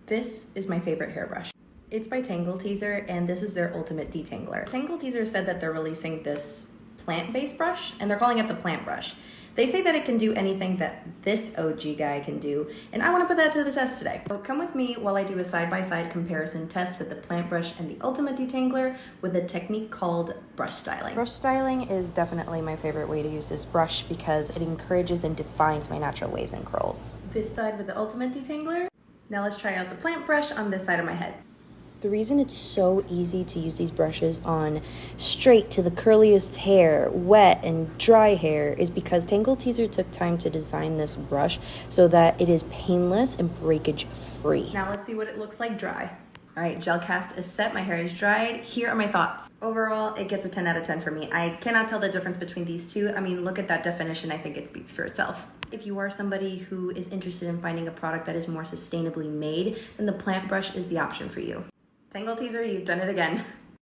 This is my favorite hairbrush. It's by Tangle Teezer, and this is their ultimate detangler. Tangle Teezer said that they're releasing this plant-based brush, and they're calling it the plant brush. They say that it can do anything that this OG guy can do, and I want to put that to the test today. So come with me while I do a side-by-side comparison test with the plant brush and the ultimate detangler with a technique called brush styling. Brush styling is definitely my favorite way to use this brush because it encourages and defines my natural waves and curls. This side with the ultimate detangler. Now let's try out the plant brush on this side of my head. The reason it's so easy to use these brushes on straight to the curliest hair, wet and dry hair, is because Tangle Teezer took time to design this brush so that it is painless and breakage free. Now let's see what it looks like dry. All right, gel cast is set, my hair is dried. Here are my thoughts. Overall, it gets a 10 out of 10 for me. I cannot tell the difference between these two. I mean, look at that definition. I think it speaks for itself. If you are somebody who is interested in finding a product that is more sustainably made, then the plant brush is the option for you. Tangle Teezer, you've done it again.